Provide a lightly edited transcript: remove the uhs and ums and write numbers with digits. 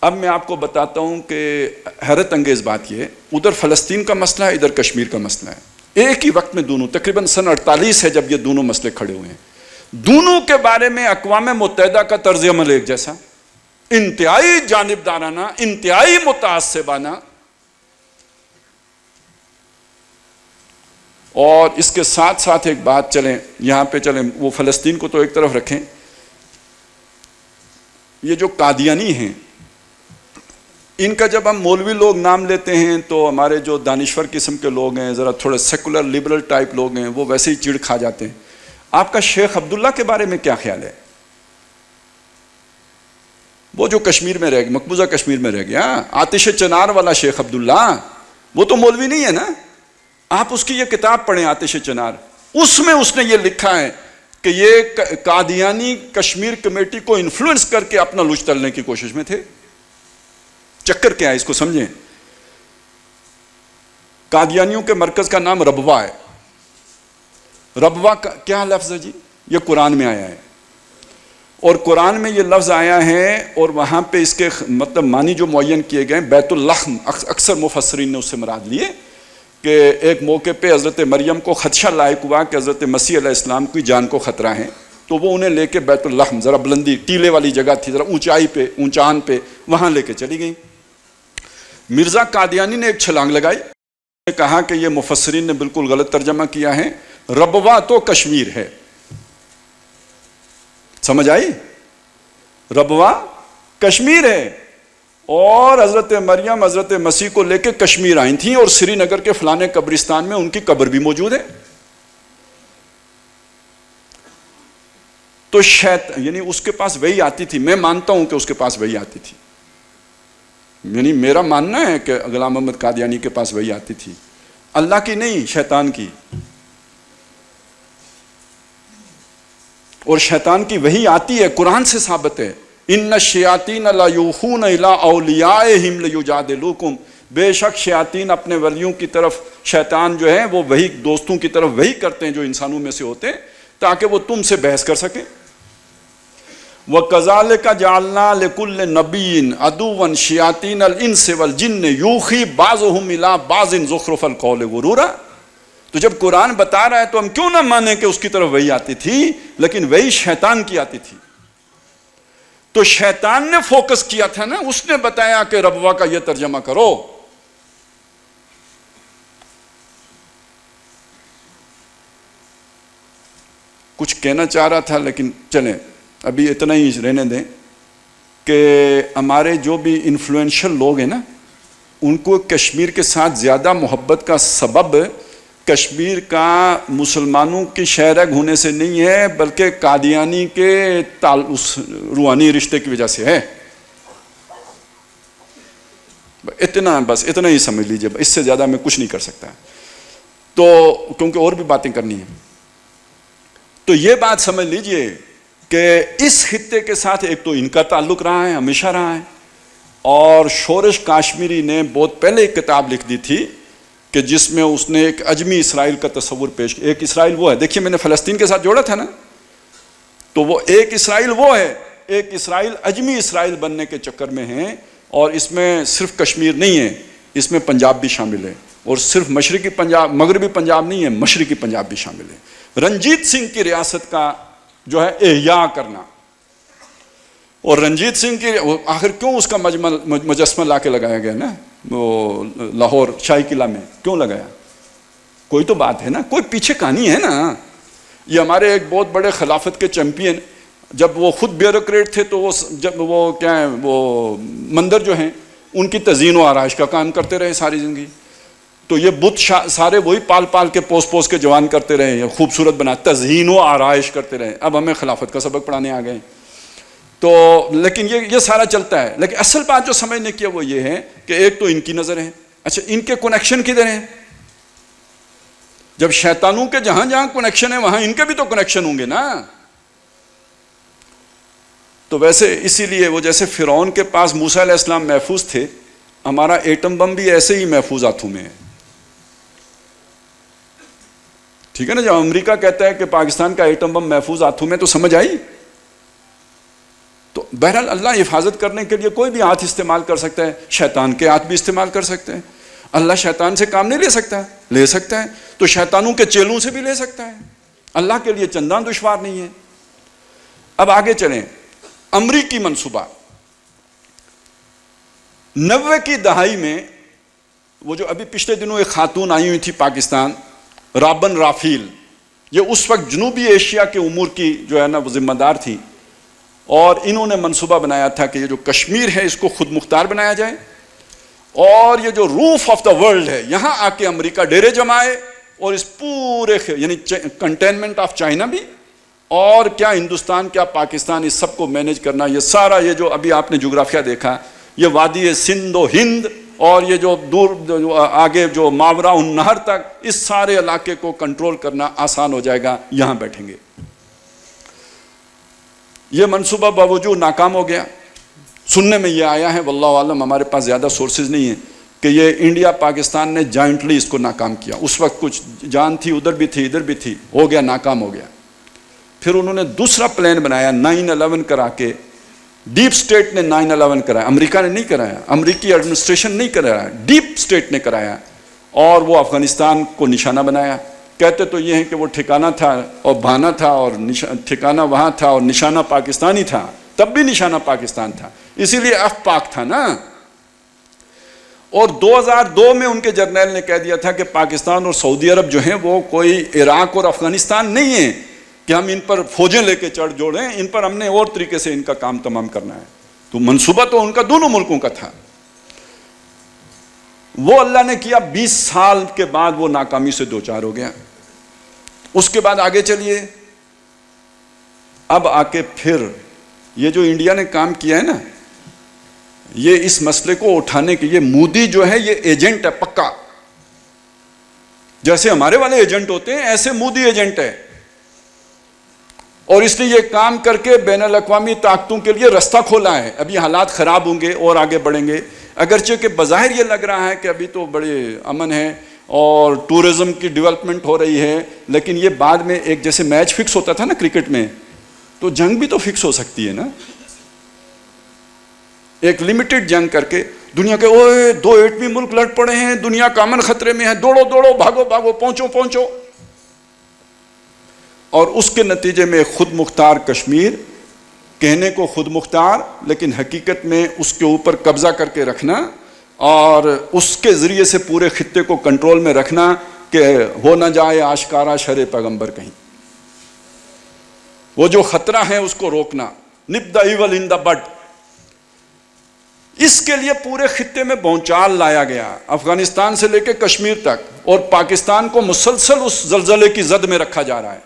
اب میں آپ کو بتاتا ہوں کہ حیرت انگیز بات یہ ہے، ادھر فلسطین کا مسئلہ ہے، ادھر کشمیر کا مسئلہ ہے، ایک ہی وقت میں دونوں، تقریباً سن 48 ہے جب یہ دونوں مسئلے کھڑے ہوئے ہیں، دونوں کے بارے میں اقوام متحدہ کا طرز عمل ایک جیسا، انتہائی جانبدارانہ، انتہائی متعصبانہ. اور اس کے ساتھ ساتھ ایک بات چلیں یہاں پہ چلیں، وہ فلسطین کو تو ایک طرف رکھیں، یہ جو قادیانی ہیں ان کا جب ہم مولوی لوگ نام لیتے ہیں تو ہمارے جو دانشور قسم کے لوگ ہیں، ذرا تھوڑے سیکولر لبرل ٹائپ لوگ ہیں، وہ ویسے ہی چڑ کھا جاتے ہیں. آپ کا شیخ عبداللہ کے بارے میں کیا خیال ہے؟ وہ جو کشمیر میں رہ گیا، مقبوضہ کشمیر میں رہ گیا، آتش چنار والا شیخ عبداللہ، وہ تو مولوی نہیں ہے نا. آپ اس کی یہ کتاب پڑھیں آتش چنار، اس میں اس نے یہ لکھا ہے کہ یہ قادیانی کشمیر کمیٹی کو انفلوئنس کر کے اپنا لچ تلنے کی کوشش میں تھے. چکر کیا ہے اس کو سمجھیں. قادیانیوں کے مرکز کا نام ربوہ ہے. ربوہ کا کیا لفظ ہے جی؟ یہ قرآن میں آیا ہے، اور قرآن میں یہ لفظ آیا ہے اور وہاں پہ اس کے مطلب معنی جو معین کیے گئے، بیت اللحم اکثر مفسرین نے اس سے مراد لیے کہ ایک موقع پہ حضرت مریم کو خدشہ لاحق ہوا کہ حضرت مسیح علیہ السلام کی جان کو خطرہ ہے، تو وہ انہیں لے کے بیت اللحم، ذرا بلندی ٹیلے والی جگہ تھی، ذرا اونچائی پہ، اونچان پہ، وہاں لے کے چلی گئیں. مرزا قادیانی نے ایک چھلانگ لگائی، کہا کہ یہ مفسرین نے بالکل غلط ترجمہ کیا ہے، ربوہ تو کشمیر ہے. سمجھ آئی؟ ربوہ کشمیر ہے، اور حضرت مریم حضرت مسیح کو لے کے کشمیر آئی تھیں، اور سری نگر کے فلانے قبرستان میں ان کی قبر بھی موجود ہے. تو یعنی اس کے پاس وہی آتی تھی، میں مانتا ہوں کہ اس کے پاس وہی آتی تھی، یعنی میرا ماننا ہے کہ غلام محمد قادیانی کے پاس وہی آتی تھی، اللہ کی نہیں، شیطان کی. اور شیطان کی وہی آتی ہے، قرآن سے ثابت ہے، ان الشیاطین لیوحون الی اولیاءہم لیجادلوکم، بے شک شیاطین اپنے ولیوں کی طرف، شیطان جو ہے وہ وہی دوستوں کی طرف وہی کرتے ہیں جو انسانوں میں سے ہوتے ہیں تاکہ وہ تم سے بحث کر سکیں. وَكَذَلِكَ جَعَلْنَا لِكُلِّ نَبِيٍّ عَدُوًّا شَيَاطِينَ الْإِنسِ وَالْجِنِّ يُوحِي بَعْضُهُمْ إِلَىٰ بَعْضٍ زُخْرُفَ الْقَوْلِ غُرُورًا. تو جب قرآن بتا رہا ہے تو ہم کیوں نہ مانیں کہ اس کی طرف وہی آتی تھی، لیکن وہی شیطان کی آتی تھی. تو شیطان نے فوکس کیا تھا نا، اس نے بتایا کہ ربوہ کا یہ ترجمہ کرو. کچھ کہنا چاہ رہا تھا لیکن چلیں ابھی اتنا ہی رہنے دیں کہ ہمارے جو بھی انفلوئنشل لوگ ہیں نا، ان کو کشمیر کے ساتھ زیادہ محبت کا سبب کشمیر کا مسلمانوں کی شہرگ ہونے سے نہیں ہے، بلکہ قادیانی کے اس روحانی رشتے کی وجہ سے ہے. بس اتنا ہی سمجھ لیجئے، اس سے زیادہ میں کچھ نہیں کر سکتا، تو کیونکہ اور بھی باتیں کرنی ہیں. تو یہ بات سمجھ لیجئے کہ اس خطے کے ساتھ ایک تو ان کا تعلق رہا ہے، ہمیشہ رہا ہے، اور شورش کاشمیری نے بہت پہلے ایک کتاب لکھ دی تھی کہ جس میں اس نے ایک عجمی اسرائیل کا تصور پیش کیا. ایک اسرائیل وہ ہے، دیکھیے میں نے فلسطین کے ساتھ جوڑا تھا نا، تو وہ ایک اسرائیل وہ ہے، ایک اسرائیل عجمی اسرائیل بننے کے چکر میں ہے، اور اس میں صرف کشمیر نہیں ہے، اس میں پنجاب بھی شامل ہے، اور صرف مشرقی پنجاب، مغربی پنجاب نہیں ہے، مشرقی پنجاب بھی شامل ہے. رنجیت سنگھ کی ریاست کا جو ہے احیاء کرنا، اور رنجیت سنگھ کی آخر کیوں اس کا مجسمہ لا کے لگایا گیا نا وہ لاہور شاہی قلعہ میں، کیوں لگایا؟ کوئی تو بات ہے نا، کوئی پیچھے کہانی ہے نا. یہ ہمارے ایک بہت بڑے خلافت کے چیمپئن، جب وہ خود بیوروکریٹ تھے تو وہ جب وہ کیا ہے وہ مندر جو ہیں ان کی تزئین و آرائش کا کام کرتے رہے ساری زندگی. تو یہ بت سارے وہی پال پال کے پوس کے جوان کرتے رہے، خوبصورت بنا تزئین و آرائش کرتے رہے. اب ہمیں خلافت کا سبق پڑھانے آ گئے. تو لیکن یہ سارا چلتا ہے، لیکن اصل بات جو سمجھنے کی ہے وہ یہ ہے کہ ایک تو ان کی نظر ہے. اچھا ان کے کنیکشن کدھر ہیں؟ جب شیطانوں کے جہاں جہاں کنیکشن ہے وہاں ان کے بھی تو کنیکشن ہوں گے نا. تو ویسے اسی لیے وہ جیسے فرعون کے پاس موسیٰ علیہ السلام محفوظ تھے، ہمارا ایٹم بم بھی ایسے ہی محفوظ ہاتھوں میں ہے. ٹھیک ہے نا، جب امریکہ کہتا ہے کہ پاکستان کا ایٹم بم محفوظ ہاتھوں میں، تو سمجھ آئی. تو بہرحال اللہ حفاظت کرنے کے لیے کوئی بھی ہاتھ استعمال کر سکتا ہے، شیطان کے ہاتھ بھی استعمال کر سکتے ہیں. اللہ شیطان سے کام نہیں لے سکتا؟ لے سکتا ہے. تو شیطانوں کے چیلوں سے بھی لے سکتا ہے. اللہ کے لیے چندان دشوار نہیں ہے. اب آگے چلیں. امریکی منصوبہ 90 کی دہائی میں، وہ جو ابھی پچھلے دنوں ایک خاتون آئی ہوئی تھی پاکستان، رابن رافیل، یہ اس وقت جنوبی ایشیا کے امور کی جو ہے نا وہ ذمہ دار تھی، اور انہوں نے منصوبہ بنایا تھا کہ یہ جو کشمیر ہے اس کو خود مختار بنایا جائے، اور یہ جو روف آف دا ورلڈ ہے یہاں آ کے امریکہ ڈیرے جمائے، اور اس پورے یعنی کنٹینمنٹ آف چائنا بھی، اور کیا ہندوستان کیا پاکستان، اس سب کو مینیج کرنا. یہ سارا یہ جو ابھی آپ نے جغرافیہ دیکھا، یہ وادی سندھ و ہند، اور یہ جو دور جو آگے جو ماورا النہر تک، اس سارے علاقے کو کنٹرول کرنا آسان ہو جائے گا یہاں بیٹھیں گے. یہ منصوبہ باوجود ناکام ہو گیا. سننے میں یہ آیا ہے، واللہ عالم، ہمارے پاس زیادہ سورسز نہیں ہیں، کہ یہ انڈیا پاکستان نے جوائنٹلی اس کو ناکام کیا. اس وقت کچھ جان تھی، ادھر بھی تھی ادھر بھی تھی، ہو گیا، ناکام ہو گیا. پھر انہوں نے دوسرا پلان بنایا 9/11 کرا کے. ڈیپ سٹیٹ نے 9/11 کرایا، امریکہ نے نہیں کرایا، امریکی ایڈمنسٹریشن نہیں کرایا، ڈیپ سٹیٹ نے کرایا، اور وہ افغانستان کو نشانہ بنایا. کہتے تو یہ ہیں کہ وہ ٹھکانہ تھا اور بہانہ تھا، اور ٹھکانہ وہاں تھا اور نشانہ پاکستانی تھا. تب بھی نشانہ پاکستان تھا، اسی لیے اف پاک تھا نا. اور 2002 میں ان کے جرنیل نے کہہ دیا تھا کہ پاکستان اور سعودی عرب جو ہیں وہ کوئی عراق اور افغانستان نہیں ہیں کہ ہم ان پر فوجیں لے کے چڑھ جوڑیں، ان پر ہم نے اور طریقے سے ان کا کام تمام کرنا ہے. تو منصوبہ تو ان کا دونوں ملکوں کا تھا. وہ اللہ نے کیا، 20 سال کے بعد وہ ناکامی سے دوچار ہو گیا. اس کے بعد آگے چلیے. اب آ کے پھر یہ جو انڈیا نے کام کیا ہے نا، یہ اس مسئلے کو اٹھانے کے، یہ مودی جو ہے یہ ایجنٹ ہے پکا. جیسے ہمارے والے ایجنٹ ہوتے ہیں ایسے مودی ایجنٹ ہے، اور اس نے یہ کام کر کے بین الاقوامی طاقتوں کے لیے رستہ کھولا ہے. ابھی حالات خراب ہوں گے اور آگے بڑھیں گے، اگرچہ کہ بظاہر یہ لگ رہا ہے کہ ابھی تو بڑے امن ہے اور ٹورزم کی ڈیولپمنٹ ہو رہی ہے، لیکن یہ بعد میں ایک جیسے میچ فکس ہوتا تھا نا کرکٹ میں، تو جنگ بھی تو فکس ہو سکتی ہے نا. ایک لمیٹڈ جنگ کر کے دنیا کے 2 ایٹمی ملک لڑ پڑے ہیں، دنیا کا امن خطرے میں ہے، دوڑو دوڑو، بھاگو بھاگو، پہنچو پہنچو. اور اس کے نتیجے میں خود مختار کشمیر، کہنے کو خود مختار لیکن حقیقت میں اس کے اوپر قبضہ کر کے رکھنا، اور اس کے ذریعے سے پورے خطے کو کنٹرول میں رکھنا کہ ہو نہ جائے آشکارا شر پیغمبر کہیں. وہ جو خطرہ ہے اس کو روکنا، نپ دا ایول ان دا بڈ. اس کے لیے پورے خطے میں بھونچال لایا گیا، افغانستان سے لے کے کشمیر تک، اور پاکستان کو مسلسل اس زلزلے کی زد میں رکھا جا رہا ہے.